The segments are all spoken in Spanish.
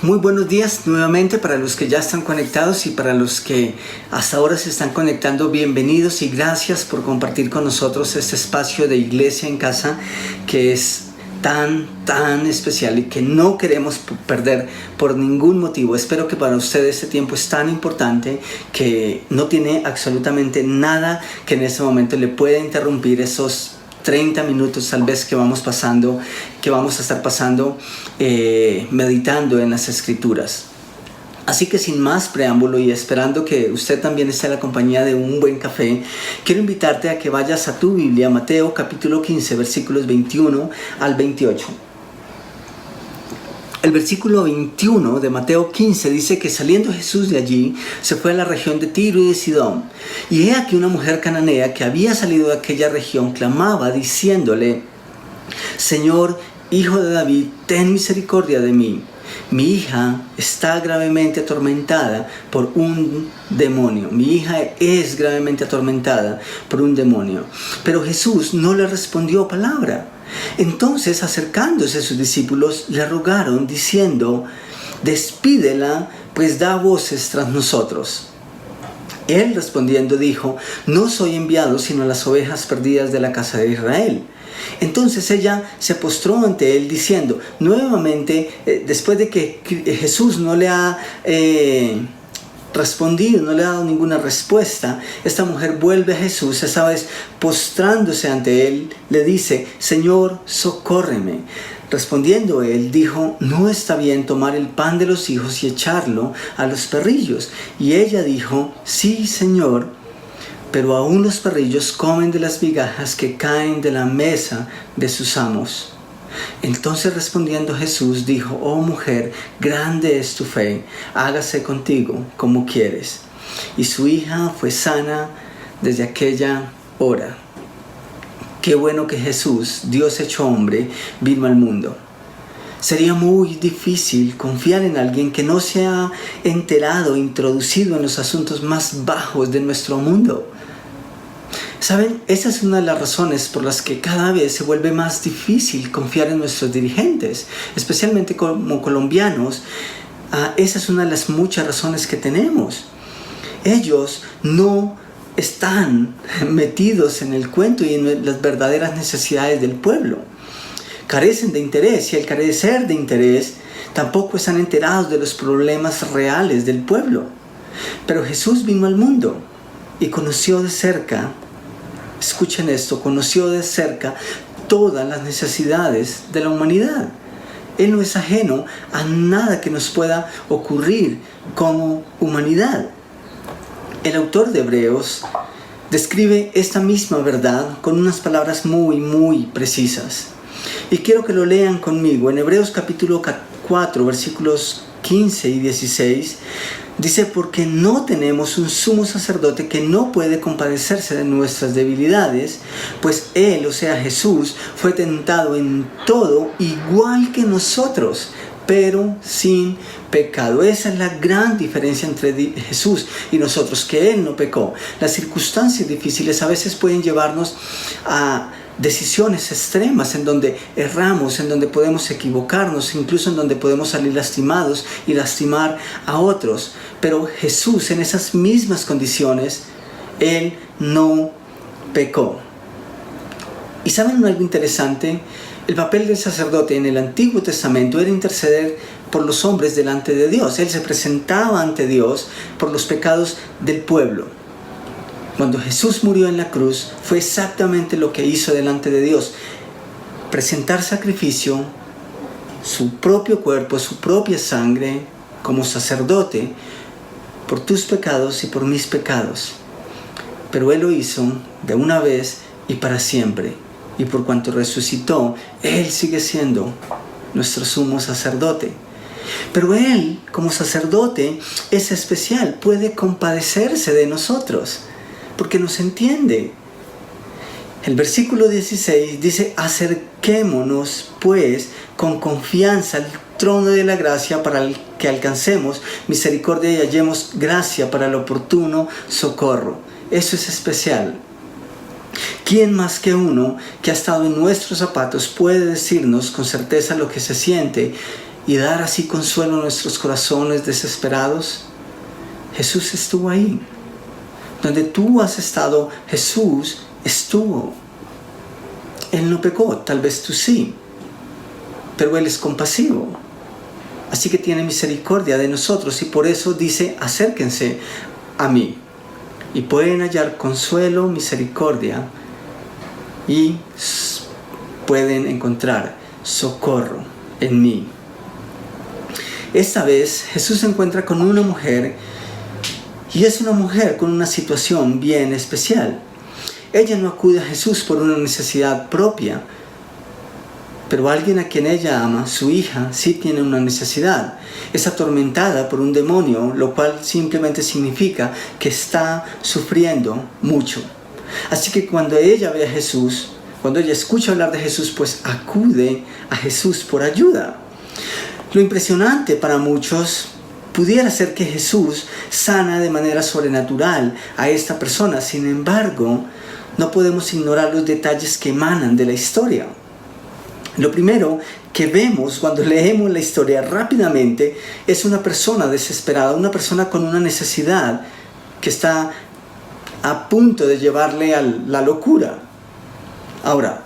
Muy buenos días nuevamente para los que ya están conectados y para los que hasta ahora se están conectando. Bienvenidos y gracias por compartir con nosotros este espacio de Iglesia en Casa que es tan especial y que no queremos perder por ningún motivo. Espero que para ustedes este tiempo es tan importante que no tiene absolutamente nada que en este momento le pueda interrumpir esos 30 minutos tal vez que vamos a estar pasando meditando en las Escrituras. Así que sin más preámbulo y esperando que usted también esté en la compañía de un buen café, quiero invitarte a que vayas a tu Biblia, Mateo capítulo 15, versículos 21 al 28. El versículo 21 de Mateo 15 dice que saliendo Jesús de allí, se fue a la región de Tiro y de Sidón. Y he aquí una mujer cananea que había salido de aquella región clamaba diciéndole: Señor, Hijo de David, ten misericordia de mí. Mi hija está gravemente atormentada por un demonio. Mi hija es gravemente atormentada por un demonio. Pero Jesús no le respondió palabra. Entonces, acercándose a sus discípulos, le rogaron diciendo: despídela, pues da voces tras nosotros. Él respondiendo dijo: no soy enviado sino a las ovejas perdidas de la casa de Israel. Entonces ella se postró ante él diciendo, nuevamente, después de que Jesús no le ha respondido, no le ha dado ninguna respuesta, esta mujer vuelve a Jesús, esa vez postrándose ante él, le dice: Señor, socórreme. Respondiendo él, dijo: no está bien tomar el pan de los hijos y echarlo a los perrillos. Y ella dijo: sí, Señor, pero aún los perrillos comen de las migajas que caen de la mesa de sus amos. Entonces respondiendo Jesús dijo: oh mujer, grande es tu fe, hágase contigo como quieres. Y su hija fue sana desde aquella hora. Qué bueno que Jesús, Dios hecho hombre, vino al mundo. Sería muy difícil confiar en alguien que no se ha enterado, introducido en los asuntos más bajos de nuestro mundo. ¿Saben? Esa es una de las razones por las que cada vez se vuelve más difícil confiar en nuestros dirigentes, especialmente como colombianos. Esa es una de las muchas razones que tenemos. Ellos no están metidos en el cuento y en las verdaderas necesidades del pueblo. Carecen de interés, y al carecer de interés, tampoco están enterados de los problemas reales del pueblo. Pero Jesús vino al mundo y conoció de cerca, escuchen esto, conoció de cerca todas las necesidades de la humanidad. Él no es ajeno a nada que nos pueda ocurrir como humanidad. El autor de Hebreos describe esta misma verdad con unas palabras muy precisas. Y quiero que lo lean conmigo. En Hebreos capítulo 4, versículos 15 y 16, dice: porque no tenemos un sumo sacerdote que no puede compadecerse de nuestras debilidades, pues Él, o sea Jesús, fue tentado en todo igual que nosotros, pero sin pecado. Esa es la gran diferencia entre Jesús y nosotros, que Él no pecó. Las circunstancias difíciles a veces pueden llevarnos a decisiones extremas en donde erramos, en donde podemos equivocarnos, incluso en donde podemos salir lastimados y lastimar a otros. Pero Jesús, en esas mismas condiciones, Él no pecó. ¿Y saben algo interesante? El papel del sacerdote en el Antiguo Testamento era interceder por los hombres delante de Dios. Él se presentaba ante Dios por los pecados del pueblo. Cuando Jesús murió en la cruz, fue exactamente lo que hizo delante de Dios: presentar sacrificio, su propio cuerpo, su propia sangre, como sacerdote, por tus pecados y por mis pecados. Pero Él lo hizo de una vez y para siempre. Y por cuanto resucitó, Él sigue siendo nuestro sumo sacerdote. Pero Él, como sacerdote, es especial, puede compadecerse de nosotros, porque nos entiende. El versículo 16 dice: acerquémonos pues con confianza al trono de la gracia para que alcancemos misericordia y hallemos gracia para el oportuno socorro. Eso es especial. ¿Quién más que uno que ha estado en nuestros zapatos puede decirnos con certeza lo que se siente y dar así consuelo a nuestros corazones desesperados? Jesús estuvo ahí. Donde tú has estado, Jesús estuvo. Él no pecó, tal vez tú sí, pero Él es compasivo. Así que tiene misericordia de nosotros y por eso dice, acérquense a mí. Y pueden hallar consuelo, misericordia y pueden encontrar socorro en mí. Esta vez Jesús se encuentra con una mujer y es una mujer con una situación bien especial. Ella no acude a Jesús por una necesidad propia, pero alguien a quien ella ama, su hija, sí tiene una necesidad. Es atormentada por un demonio, lo cual simplemente significa que está sufriendo mucho. Así que cuando ella ve a Jesús, cuando ella escucha hablar de Jesús, pues acude a Jesús por ayuda. Lo impresionante para muchos pudiera ser que Jesús sana de manera sobrenatural a esta persona. Sin embargo, no podemos ignorar los detalles que emanan de la historia. Lo primero que vemos cuando leemos la historia rápidamente es una persona desesperada, una persona con una necesidad que está a punto de llevarle a la locura. Ahora,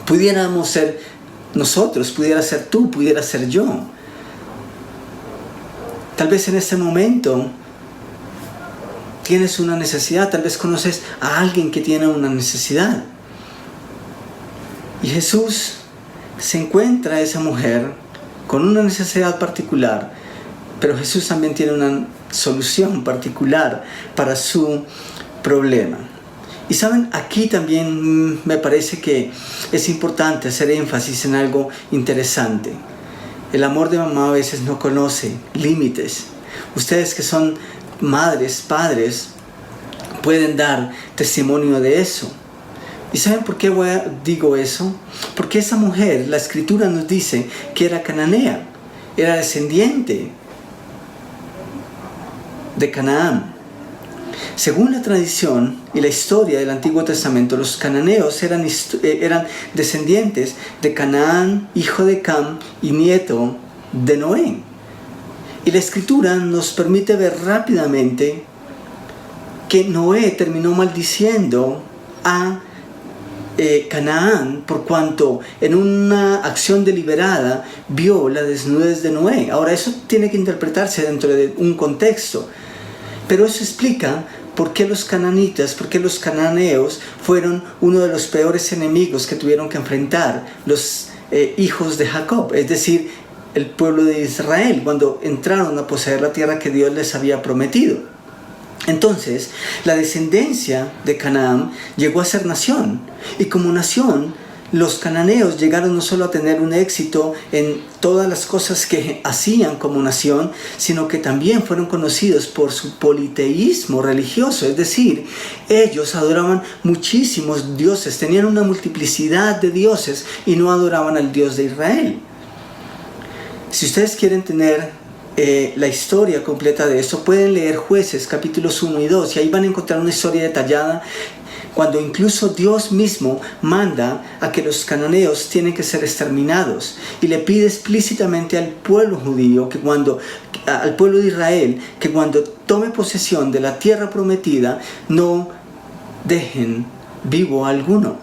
pudiéramos ser nosotros, pudiera ser tú, pudiera ser yo. Tal vez en este momento tienes una necesidad, tal vez conoces a alguien que tiene una necesidad. Y Jesús se encuentra a esa mujer con una necesidad particular, pero Jesús también tiene una solución particular para su problema. Y saben, aquí también me parece que es importante hacer énfasis en algo interesante. El amor de mamá a veces no conoce límites. Ustedes que son madres, padres, pueden dar testimonio de eso. ¿Y saben por qué digo eso? Porque esa mujer, la Escritura nos dice que era cananea, era descendiente de Canaán. Según la tradición y la historia del Antiguo Testamento, los cananeos eran descendientes de Canaán, hijo de Cam y nieto de Noé. Y la Escritura nos permite ver rápidamente que Noé terminó maldiciendo a Canaán por cuanto en una acción deliberada vio la desnudez de Noé. Ahora eso tiene que interpretarse dentro de un contexto, pero eso explica por qué los cananitas, por qué los cananeos fueron uno de los peores enemigos que tuvieron que enfrentar los hijos de Jacob, es decir, el pueblo de Israel, cuando entraron a poseer la tierra que Dios les había prometido. Entonces, la descendencia de Canaán llegó a ser nación, y como nación, los cananeos llegaron no solo a tener un éxito en todas las cosas que hacían como nación, sino que también fueron conocidos por su politeísmo religioso, es decir, ellos adoraban muchísimos dioses, tenían una multiplicidad de dioses y no adoraban al Dios de Israel. Si ustedes quieren tener la historia completa de esto, pueden leer Jueces capítulos 1 y 2 y ahí van a encontrar una historia detallada cuando incluso Dios mismo manda a que los cananeos tienen que ser exterminados y le pide explícitamente al pueblo judío, al pueblo de Israel, que cuando tome posesión de la tierra prometida no dejen vivo a alguno.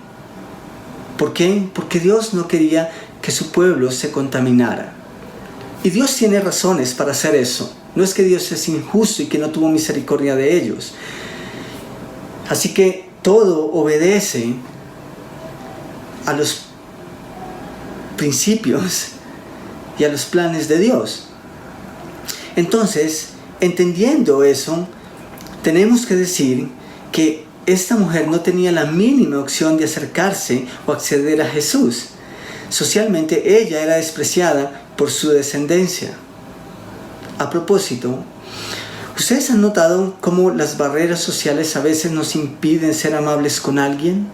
¿Por qué? Porque Dios no quería que su pueblo se contaminara. Y Dios tiene razones para hacer eso. No es que Dios es injusto y que no tuvo misericordia de ellos. Así que todo obedece a los principios y a los planes de Dios. Entonces, entendiendo eso, tenemos que decir que esta mujer no tenía la mínima opción de acercarse o acceder a Jesús. Socialmente ella era despreciada por su descendencia. A propósito, ¿ustedes han notado cómo las barreras sociales a veces nos impiden ser amables con alguien?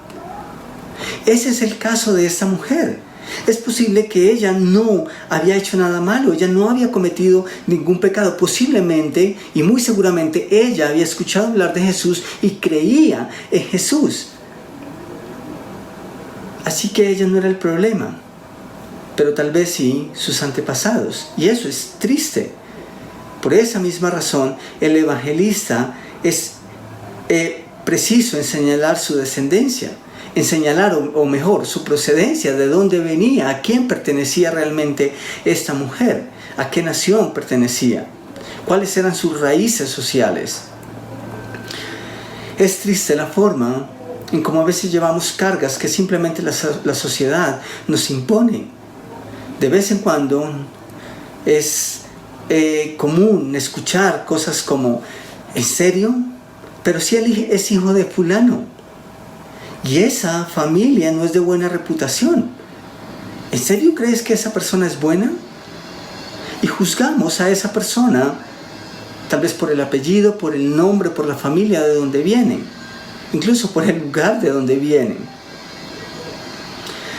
Ese es el caso de esta mujer. Es posible que ella no había hecho nada malo, ella no había cometido ningún pecado. Posiblemente y muy seguramente ella había escuchado hablar de Jesús y creía en Jesús. Así que ella no era el problema. pero tal vez sí sus antepasados. Y eso es triste. Por esa misma razón, el evangelista es preciso en señalar su descendencia, en señalar, o mejor, su procedencia, de dónde venía, a quién pertenecía realmente esta mujer, a qué nación pertenecía, cuáles eran sus raíces sociales. Es triste la forma en cómo a veces llevamos cargas que simplemente la sociedad nos impone. De vez en cuando es común escuchar cosas como: ¿en serio? Pero si él es hijo de fulano y esa familia no es de buena reputación. ¿En serio crees que esa persona es buena? Y juzgamos a esa persona tal vez por el apellido, por el nombre, por la familia de donde vienen, incluso por el lugar de donde vienen.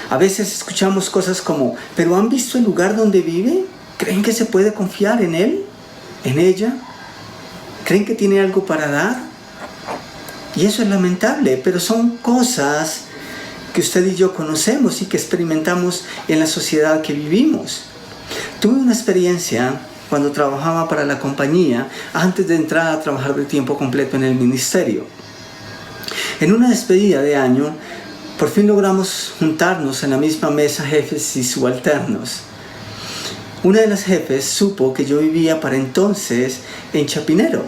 A veces escuchamos cosas como: ¿pero han visto el lugar donde vive? ¿Creen que se puede confiar en él? ¿En ella? ¿Creen que tiene algo para dar? Y eso es lamentable, pero son cosas que usted y yo conocemos y que experimentamos en la sociedad que vivimos. Tuve una experiencia cuando trabajaba para la compañía, antes de entrar a trabajar de tiempo completo en el ministerio. En una despedida de año, por fin logramos juntarnos en la misma mesa, jefes y subalternos. Una de las jefes supo que yo vivía para entonces en Chapinero,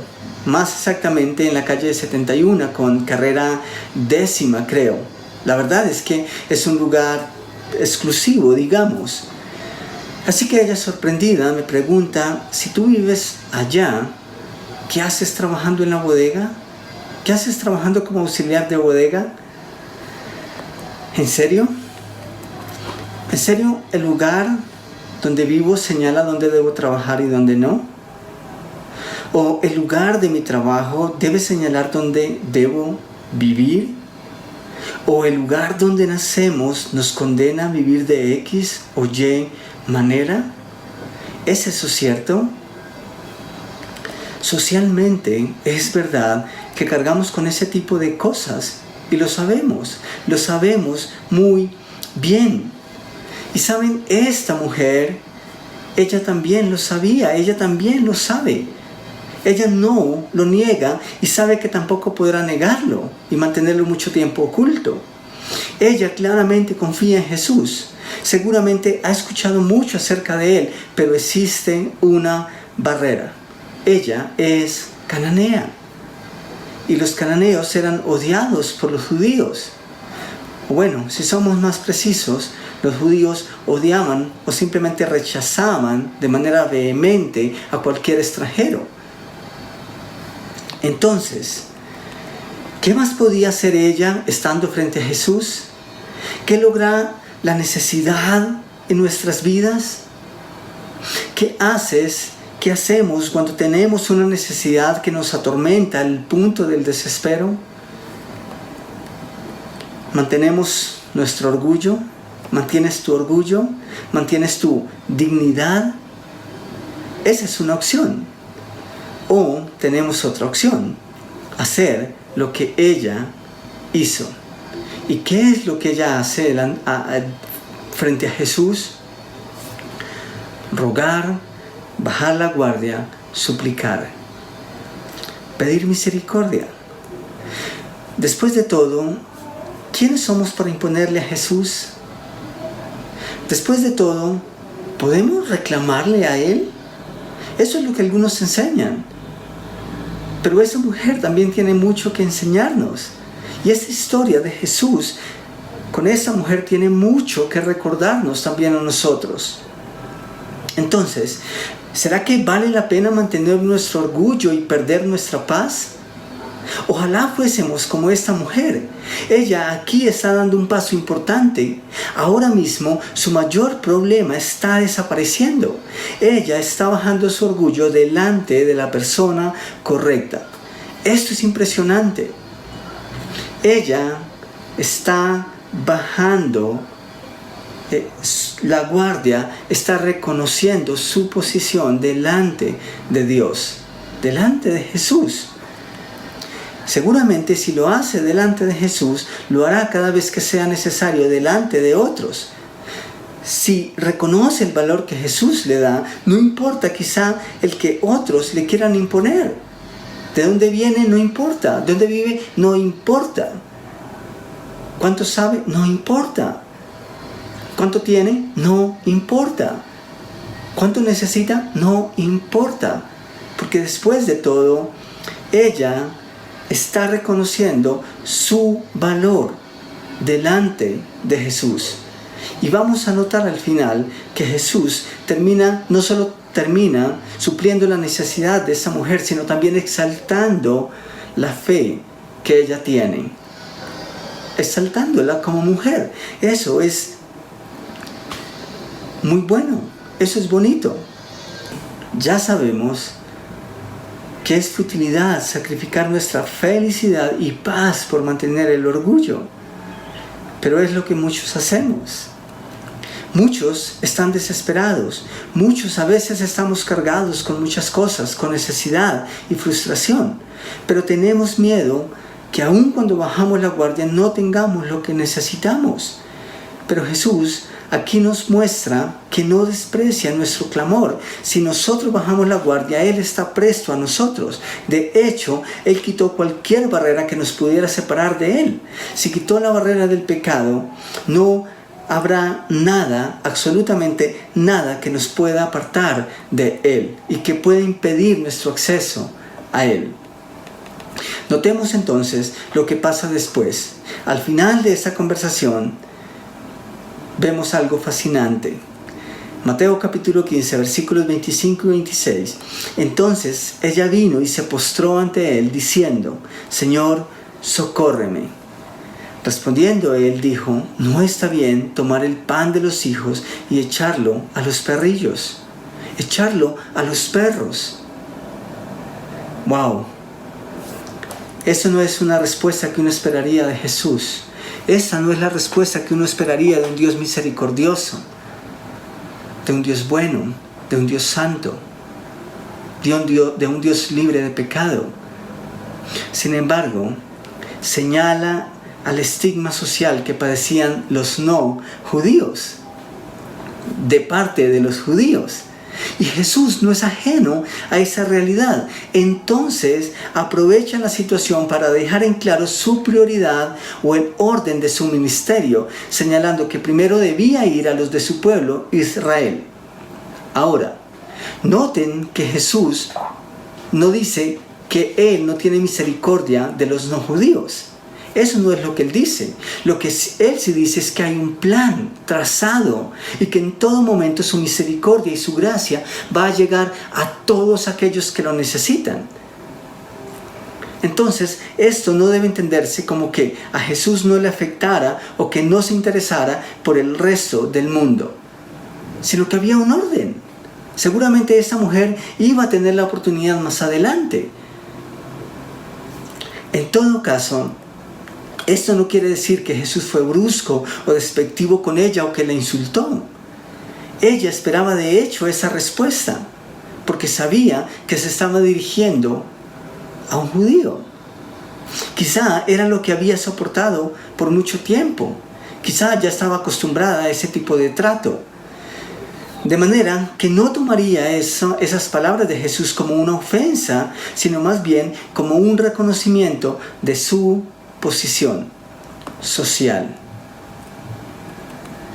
más exactamente en la calle 71 con carrera 10ª, creo. La verdad es que es un lugar exclusivo, digamos. Así que ella, sorprendida, me pregunta: si tú vives allá, ¿qué haces trabajando en la bodega? ¿Qué haces trabajando como auxiliar de bodega? ¿En serio? ¿En serio el lugar donde vivo señala dónde debo trabajar y dónde no? ¿O el lugar de mi trabajo debe señalar dónde debo vivir? ¿O el lugar donde nacemos nos condena a vivir de X o Y manera? ¿Es eso cierto? Socialmente es verdad que cargamos con ese tipo de cosas y lo sabemos muy bien. Y saben, esta mujer, ella también lo sabía, ella también lo sabe. Ella no lo niega y sabe que tampoco podrá negarlo y mantenerlo mucho tiempo oculto. Ella claramente confía en Jesús. Seguramente ha escuchado mucho acerca de él, pero existe una barrera. Ella es cananea. Y los cananeos eran odiados por los judíos. Bueno, si somos más precisos, los judíos odiaban o simplemente rechazaban de manera vehemente a cualquier extranjero. Entonces, ¿qué más podía hacer ella estando frente a Jesús? ¿Qué logra la necesidad en nuestras vidas? ¿Qué hacemos cuando tenemos una necesidad que nos atormenta al punto del desespero? ¿Mantenemos nuestro orgullo? ¿Mantienes tu orgullo? ¿Mantienes tu dignidad? Esa es una opción. O tenemos otra opción: hacer lo que ella hizo. ¿Y qué es lo que ella hace frente a Jesús? Rogar, bajar la guardia, suplicar, pedir misericordia. Después de todo, ¿quiénes somos para imponerle a Jesús? Después de todo, ¿podemos reclamarle a Él? Eso es lo que algunos enseñan. Pero esa mujer también tiene mucho que enseñarnos. Y esta historia de Jesús con esa mujer tiene mucho que recordarnos también a nosotros. Entonces, ¿será que vale la pena mantener nuestro orgullo y perder nuestra paz? Ojalá fuésemos como esta mujer. Ella aquí está dando un paso importante. Ahora mismo su mayor problema está desapareciendo. Ella está bajando su orgullo delante de la persona correcta. Esto es impresionante. Ella está bajando la guardia, está reconociendo su posición delante de Dios, delante de Jesús. Seguramente si lo hace delante de Jesús, lo hará cada vez que sea necesario delante de otros. si reconoce el valor que Jesús le da, no importa quizá el que otros le quieran imponer. ¿De dónde viene? No importa. ¿De dónde vive? No importa. ¿Cuánto sabe? No importa. ¿Cuánto tiene? No importa. ¿Cuánto necesita? No importa. Porque después de todo, ella está reconociendo su valor delante de Jesús. Y vamos a notar al final que Jesús no solo termina supliendo la necesidad de esa mujer, sino también exaltando la fe que ella tiene. Exaltándola como mujer. Eso es muy bueno. Eso es bonito. Ya sabemos que es futilidad sacrificar nuestra felicidad y paz por mantener el orgullo. Pero es lo que muchos hacemos. Muchos están desesperados. Muchos a veces estamos cargados con muchas cosas, con necesidad y frustración. Pero tenemos miedo que aun cuando bajamos la guardia no tengamos lo que necesitamos. Pero Jesús aquí nos muestra que no desprecia nuestro clamor. Si nosotros bajamos la guardia, Él está presto a nosotros. De hecho, Él quitó cualquier barrera que nos pudiera separar de Él. Si quitó la barrera del pecado, no habrá nada, absolutamente nada que nos pueda apartar de Él y que pueda impedir nuestro acceso a Él. Notemos entonces lo que pasa después. Al final de esta conversación, vemos algo fascinante. Mateo capítulo 15, versículos 25 y 26. Entonces ella vino y se postró ante Él, diciendo: Señor, socórreme. Respondiendo él dijo: no está bien tomar el pan de los hijos y echarlo a los perrillos, echarlo a los perros. ¡Wow! Eso no es una respuesta que uno esperaría de Jesús. Esa no es la respuesta que uno esperaría de un Dios misericordioso, de un Dios bueno, de un Dios santo, de un Dios libre de pecado. Sin embargo, señala al estigma social que padecían los no judíos de parte de los judíos. Y Jesús no es ajeno a esa realidad. Entonces aprovecha la situación para dejar en claro su prioridad o el orden de su ministerio, señalando que primero debía ir a los de su pueblo, Israel. Ahora, noten que Jesús no dice que Él no tiene misericordia de los no judíos. Eso no es lo que Él dice. Lo que Él sí dice es que hay un plan trazado y que en todo momento su misericordia y su gracia va a llegar a todos aquellos que lo necesitan. Entonces, esto no debe entenderse como que a Jesús no le afectara o que no se interesara por el resto del mundo, sino que había un orden. Seguramente esa mujer iba a tener la oportunidad más adelante. En todo caso, esto no quiere decir que Jesús fue brusco o despectivo con ella o que la insultó. Ella esperaba de hecho esa respuesta, porque sabía que se estaba dirigiendo a un judío. Quizá era lo que había soportado por mucho tiempo. Quizá ya estaba acostumbrada a ese tipo de trato. De manera que no tomaría esas palabras de Jesús como una ofensa, sino más bien como un reconocimiento de su posición social.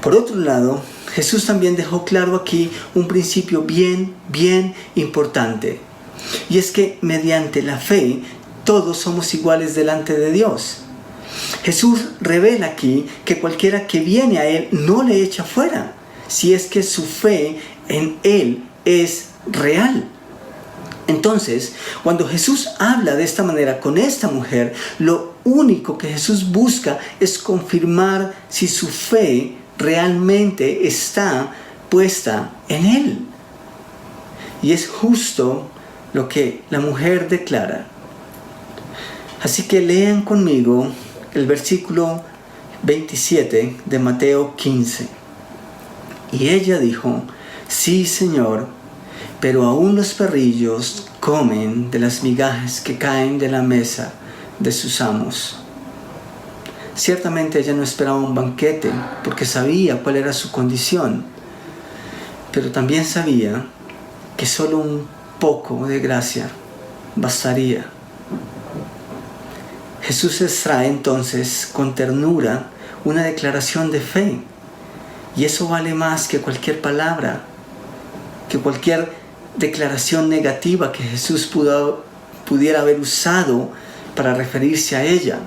Por otro lado, Jesús también dejó claro aquí un principio bien importante. Y es que mediante la fe, todos somos iguales delante de Dios. Jesús revela aquí que cualquiera que viene a Él no le echa fuera, si es que su fe en Él es real. Entonces, cuando Jesús habla de esta manera con esta mujer, lo único que Jesús busca es confirmar si su fe realmente está puesta en Él. Y es justo lo que la mujer declara. Así que lean conmigo el versículo 27 de Mateo 15. Y ella dijo: sí, Señor, pero aún los perrillos comen de las migajas que caen de la mesa de sus amos. Ciertamente ella no esperaba un banquete porque sabía cuál era su condición, pero también sabía que solo un poco de gracia bastaría. Jesús extrae entonces con ternura una declaración de fe, y eso vale más que cualquier palabra, que cualquier declaración negativa que Jesús pudiera haber usado para referirse a ella.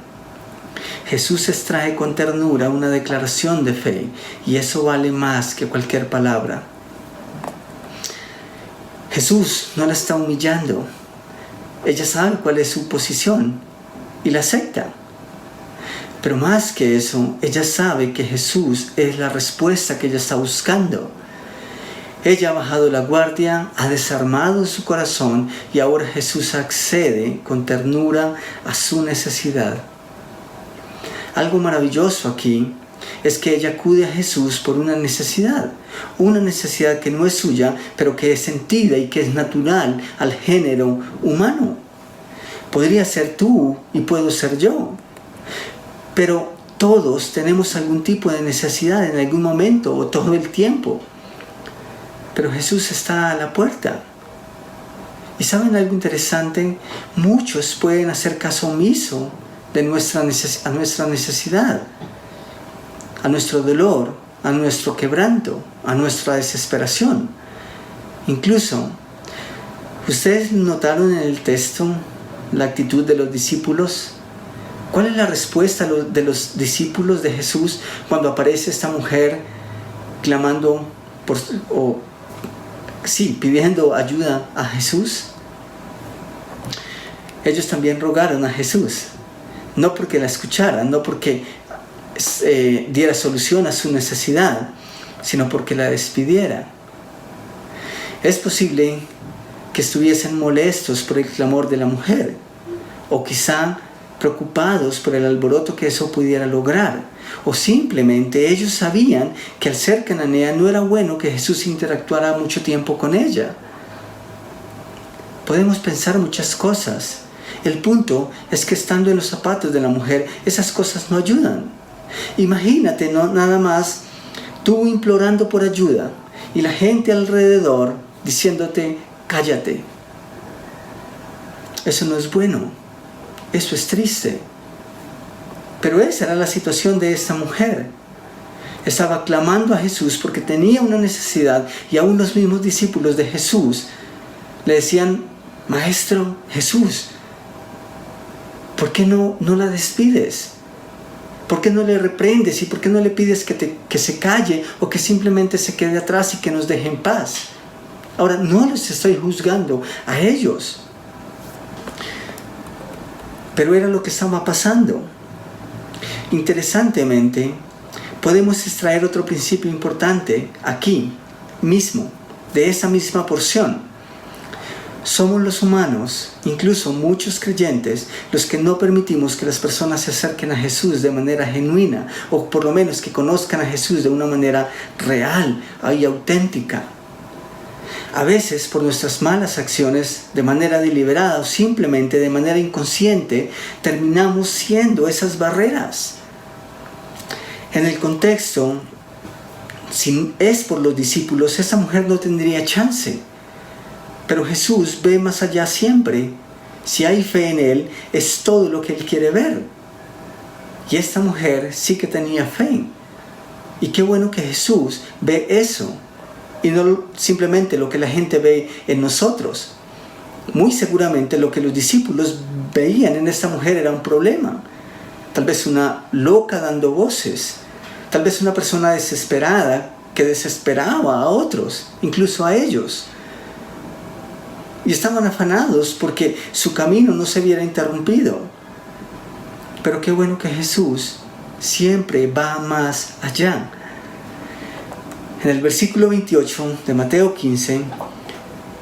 Jesús extrae con ternura una declaración de fe, y eso vale más que cualquier palabra. Jesús no la está humillando. Ella sabe cuál es su posición y la acepta. Pero más que eso, ella sabe que Jesús es la respuesta que ella está buscando. Ella ha bajado la guardia, ha desarmado su corazón, y ahora Jesús accede con ternura a su necesidad. Algo maravilloso aquí es que ella acude a Jesús por una necesidad que no es suya, pero que es sentida y que es natural al género humano. Podría ser tú y puedo ser yo, pero todos tenemos algún tipo de necesidad en algún momento o todo el tiempo. Pero Jesús está a la puerta. ¿Y saben algo interesante? Muchos pueden hacer caso omiso de nuestra necesidad, a nuestro dolor, a nuestro quebranto, a nuestra desesperación. Incluso, ¿ustedes notaron en el texto la actitud de los discípulos? ¿Cuál es la respuesta de los discípulos de Jesús cuando aparece esta mujer clamando pidiendo ayuda a Jesús? Ellos también rogaron a Jesús, no porque la escuchara, no porque diera solución a su necesidad, sino porque la despidiera. Es posible que estuviesen molestos por el clamor de la mujer, o quizá preocupados por el alboroto que eso pudiera lograr, o simplemente ellos sabían que al ser cananea no era bueno que Jesús interactuara mucho tiempo con ella. Podemos pensar muchas cosas. El punto es que estando en los zapatos de la mujer, esas cosas no ayudan. Imagínate, ¿no? Nada más tú implorando por ayuda y la gente alrededor diciéndote, cállate. Eso no es bueno. Eso es triste. Pero esa era la situación de esta mujer. Estaba clamando a Jesús porque tenía una necesidad, y aún los mismos discípulos de Jesús le decían, Maestro Jesús, ¿por qué no la despides? ¿Por qué no le reprendes? ¿Y por qué no le pides que se calle o que simplemente se quede atrás y que nos deje en paz? Ahora, no los estoy juzgando a ellos, pero era lo que estaba pasando. Interesantemente, podemos extraer otro principio importante aquí mismo, de esa misma porción. Somos los humanos, incluso muchos creyentes, los que no permitimos que las personas se acerquen a Jesús de manera genuina, o por lo menos que conozcan a Jesús de una manera real y auténtica. A veces, por nuestras malas acciones, de manera deliberada o simplemente de manera inconsciente, terminamos siendo esas barreras. En el contexto, si es por los discípulos, esa mujer no tendría chance. Pero Jesús ve más allá siempre. Si hay fe en Él, es todo lo que Él quiere ver. Y esta mujer sí que tenía fe. Y qué bueno que Jesús ve eso. Y no simplemente lo que la gente ve en nosotros. Muy seguramente lo que los discípulos veían en esta mujer era un problema. Tal vez una loca dando voces. Tal vez una persona desesperada que desesperaba a otros, incluso a ellos. Y estaban afanados porque su camino no se viera interrumpido. Pero qué bueno que Jesús siempre va más allá. En el versículo 28 de Mateo 15,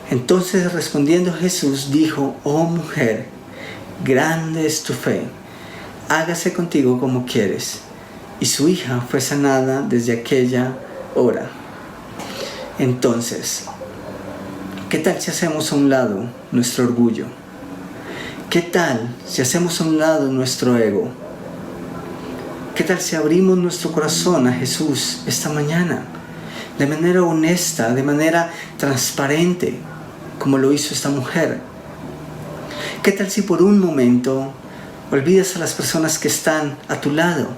entonces respondiendo Jesús dijo, oh mujer, grande es tu fe, hágase contigo como quieres. Y su hija fue sanada desde aquella hora. Entonces, ¿qué tal si hacemos a un lado nuestro orgullo? ¿Qué tal si hacemos a un lado nuestro ego? ¿Qué tal si abrimos nuestro corazón a Jesús esta mañana? De manera honesta, de manera transparente, como lo hizo esta mujer. ¿Qué tal si por un momento olvidas a las personas que están a tu lado?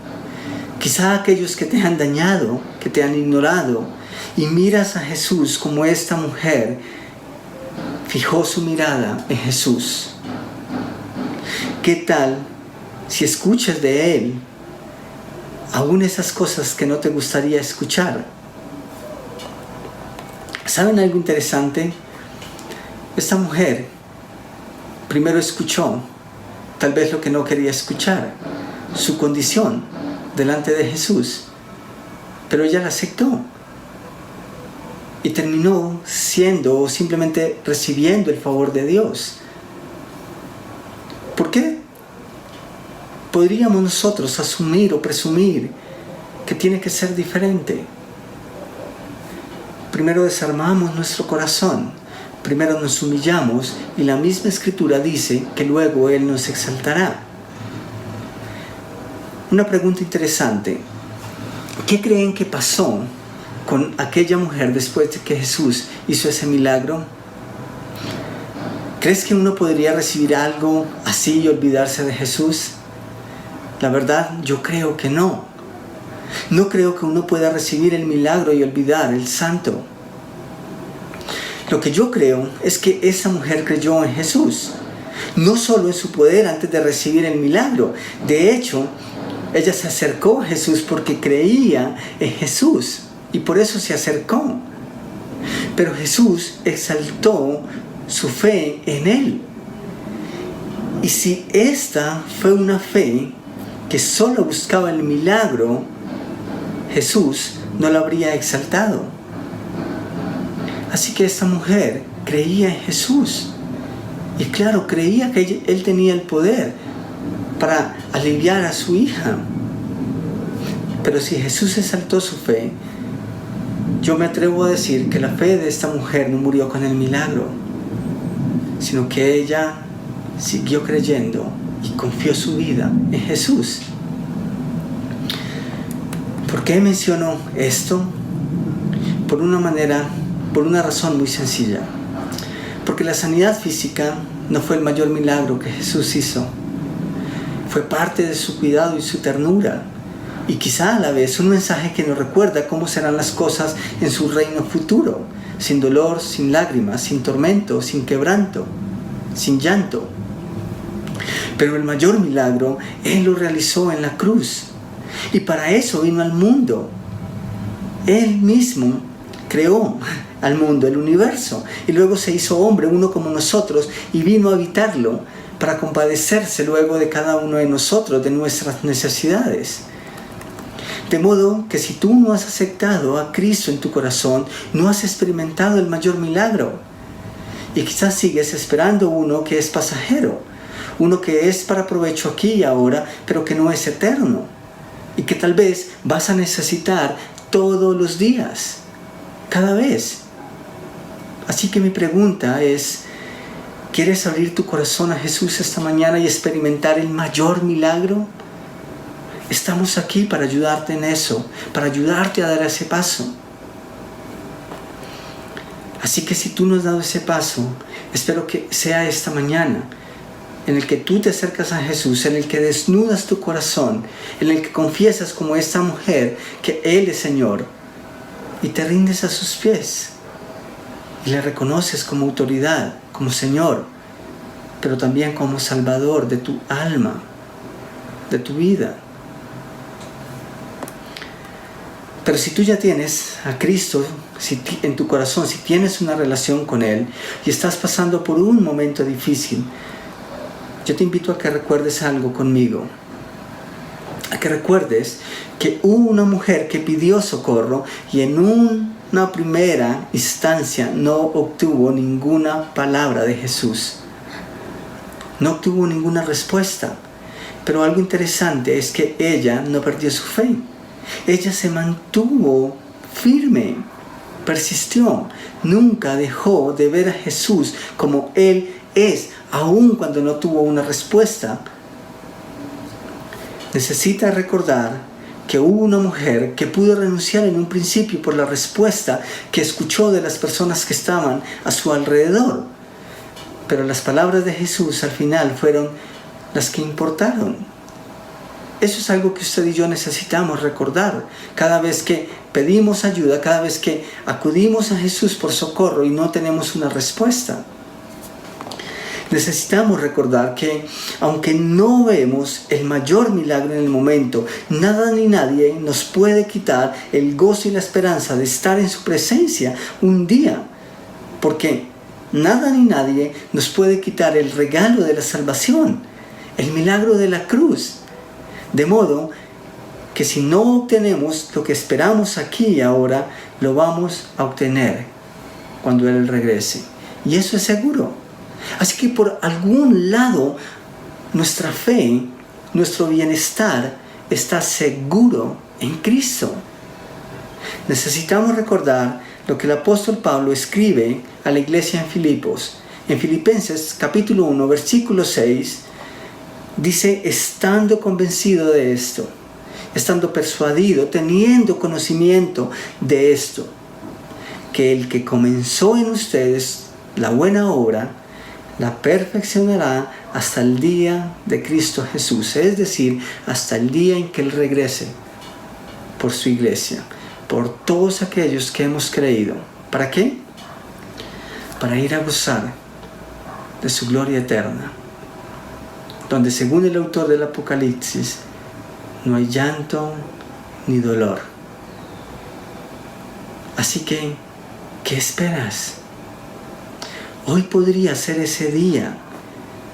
Quizá aquellos que te han dañado, que te han ignorado, y miras a Jesús como esta mujer fijó su mirada en Jesús. ¿Qué tal si escuchas de Él aún esas cosas que no te gustaría escuchar? ¿Saben algo interesante? Esta mujer primero escuchó tal vez lo que no quería escuchar, su condición delante de Jesús, pero ella la aceptó y terminó siendo o simplemente recibiendo el favor de Dios. ¿Por qué podríamos nosotros asumir o presumir que tiene que ser diferente? Primero desarmamos nuestro corazón, primero nos humillamos y la misma Escritura dice que luego Él nos exaltará. Una pregunta interesante: ¿qué creen que pasó con aquella mujer después de que Jesús hizo ese milagro? ¿Crees que uno podría recibir algo así y olvidarse de Jesús? La verdad, yo creo que no. No creo que uno pueda recibir el milagro y olvidar el santo. Lo que yo creo es que esa mujer creyó en Jesús, no solo en su poder antes de recibir el milagro. De hecho, ella se acercó a Jesús porque creía en Jesús y por eso se acercó. Pero Jesús exaltó su fe en Él. Y si esta fue una fe que solo buscaba el milagro, Jesús no la habría exaltado. Así que esta mujer creía en Jesús. Y claro, creía que Él tenía el poder para aliviar a su hija. Pero si Jesús exaltó su fe, yo me atrevo a decir que la fe de esta mujer no murió con el milagro, sino que ella siguió creyendo y confió su vida en Jesús. ¿Por qué menciono esto? Por una razón muy sencilla. Porque la sanidad física no fue el mayor milagro que Jesús hizo. Fue parte de su cuidado y su ternura. Y quizá a la vez un mensaje que nos recuerda cómo serán las cosas en su reino futuro. Sin dolor, sin lágrimas, sin tormento, sin quebranto, sin llanto. Pero el mayor milagro Él lo realizó en la cruz. Y para eso vino al mundo. Él mismo creó al mundo, el universo, y luego se hizo hombre, uno como nosotros, y vino a habitarlo para compadecerse luego de cada uno de nosotros, de nuestras necesidades. De modo que si tú no has aceptado a Cristo en tu corazón, no has experimentado el mayor milagro. Y quizás sigues esperando uno que es pasajero, uno que es para provecho aquí y ahora, pero que no es eterno, y que tal vez vas a necesitar todos los días, cada vez. Así que mi pregunta es: ¿quieres abrir tu corazón a Jesús esta mañana y experimentar el mayor milagro? Estamos aquí para ayudarte en eso, para ayudarte a dar ese paso. Así que si tú no has dado ese paso, espero que sea esta mañana en el que tú te acercas a Jesús, en el que desnudas tu corazón, en el que confiesas como esta mujer que Él es Señor y te rindes a sus pies y le reconoces como autoridad, como Señor, pero también como Salvador de tu alma, de tu vida. Pero si tú ya tienes a Cristo en tu corazón, si tienes una relación con Él y estás pasando por un momento difícil, yo te invito a que recuerdes algo conmigo. A que recuerdes que hubo una mujer que pidió socorro y en una primera instancia no obtuvo ninguna palabra de Jesús. No obtuvo ninguna respuesta. Pero algo interesante es que ella no perdió su fe. Ella se mantuvo firme, persistió, nunca dejó de ver a Jesús como Él es, aun cuando no tuvo una respuesta. Necesita recordar que hubo una mujer que pudo renunciar en un principio por la respuesta que escuchó de las personas que estaban a su alrededor. Pero las palabras de Jesús al final fueron las que importaron. Eso es algo que usted y yo necesitamos recordar. Cada vez que pedimos ayuda, cada vez que acudimos a Jesús por socorro y no tenemos una respuesta. Necesitamos recordar que, aunque no vemos el mayor milagro en el momento, nada ni nadie nos puede quitar el gozo y la esperanza de estar en su presencia un día. Porque nada ni nadie nos puede quitar el regalo de la salvación, el milagro de la cruz. De modo que si no obtenemos lo que esperamos aquí y ahora, lo vamos a obtener cuando Él regrese. Y eso es seguro. Así que por algún lado, nuestra fe, nuestro bienestar está seguro en Cristo. Necesitamos recordar lo que el apóstol Pablo escribe a la iglesia en Filipos. En Filipenses capítulo 1, versículo 6, dice: estando convencido de esto, estando persuadido, teniendo conocimiento de esto, que el que comenzó en ustedes la buena obra, la perfeccionará hasta el día de Cristo Jesús, es decir, hasta el día en que Él regrese por su iglesia, por todos aquellos que hemos creído. ¿Para qué? Para ir a gozar de su gloria eterna, donde según el autor del Apocalipsis no hay llanto ni dolor. Así que, ¿qué esperas? Hoy podría ser ese día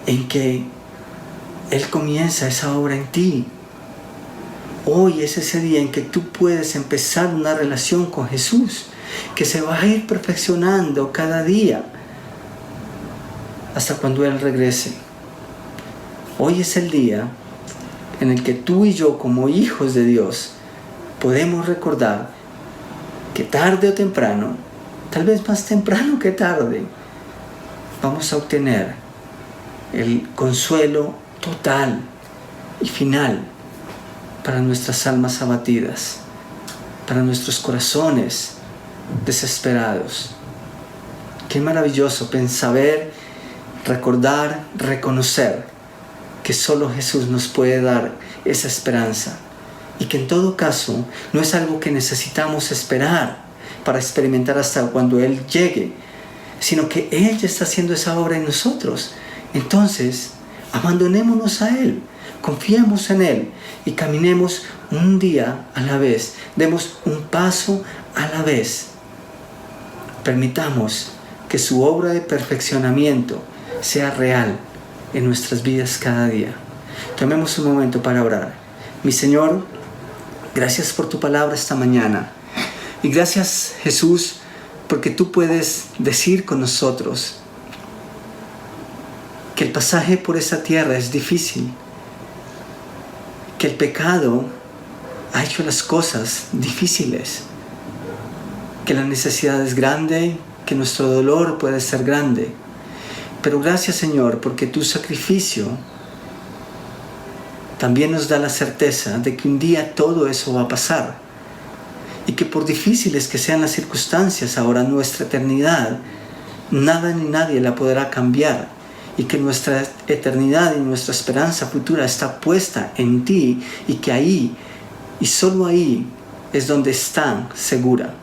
en que Él comienza esa obra en ti. Hoy es ese día en que tú puedes empezar una relación con Jesús, que se va a ir perfeccionando cada día hasta cuando Él regrese. Hoy es el día en el que tú y yo, como hijos de Dios, podemos recordar que tarde o temprano, tal vez más temprano que tarde, vamos a obtener el consuelo total y final para nuestras almas abatidas, para nuestros corazones desesperados. Qué maravilloso saber, recordar, reconocer que solo Jesús nos puede dar esa esperanza, y que en todo caso no es algo que necesitamos esperar para experimentar hasta cuando Él llegue, sino que Él ya está haciendo esa obra en nosotros. Entonces, abandonémonos a Él, confiemos en Él y caminemos un día a la vez, demos un paso a la vez. Permitamos que su obra de perfeccionamiento sea real en nuestras vidas cada día. Tomemos un momento para orar. Mi Señor, gracias por tu palabra esta mañana. Y gracias, Jesús, porque tú puedes decir con nosotros que el pasaje por esta tierra es difícil, que el pecado ha hecho las cosas difíciles, que la necesidad es grande, que nuestro dolor puede ser grande. Pero gracias, Señor, porque tu sacrificio también nos da la certeza de que un día todo eso va a pasar, y que por difíciles que sean las circunstancias ahora, nuestra eternidad, nada ni nadie la podrá cambiar, y que nuestra eternidad y nuestra esperanza futura está puesta en ti, y que ahí, y solo ahí, es donde está segura.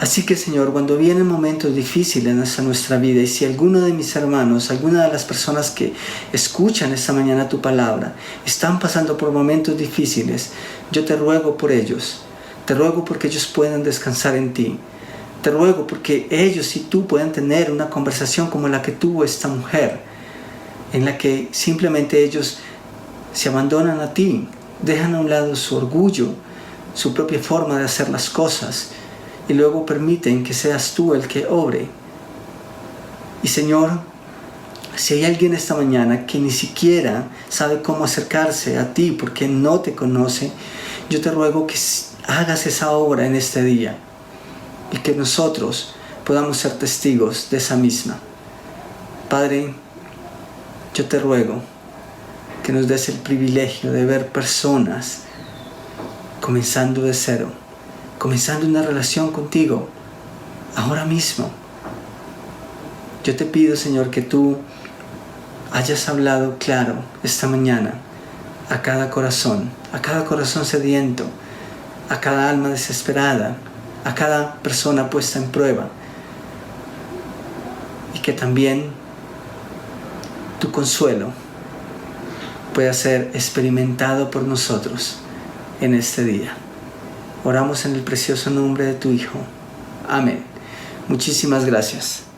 Así que, Señor, cuando vienen momentos difíciles en nuestra vida, y si alguno de mis hermanos, alguna de las personas que escuchan esta mañana tu palabra, están pasando por momentos difíciles, yo te ruego por ellos. Te ruego porque ellos puedan descansar en ti. Te ruego porque ellos y tú puedan tener una conversación como la que tuvo esta mujer, en la que simplemente ellos se abandonan a ti, dejan a un lado su orgullo, su propia forma de hacer las cosas, y luego permiten que seas tú el que obre. Y Señor, si hay alguien esta mañana que ni siquiera sabe cómo acercarse a ti porque no te conoce, yo te ruego que hagas esa obra en este día y que nosotros podamos ser testigos de esa misma. Padre, yo te ruego que nos des el privilegio de ver personas comenzando de cero, comenzando una relación contigo, ahora mismo. Yo te pido, Señor, que tú hayas hablado claro esta mañana a cada corazón sediento, a cada alma desesperada, a cada persona puesta en prueba. Y que también tu consuelo pueda ser experimentado por nosotros en este día. Oramos en el precioso nombre de tu Hijo. Amén. Muchísimas gracias.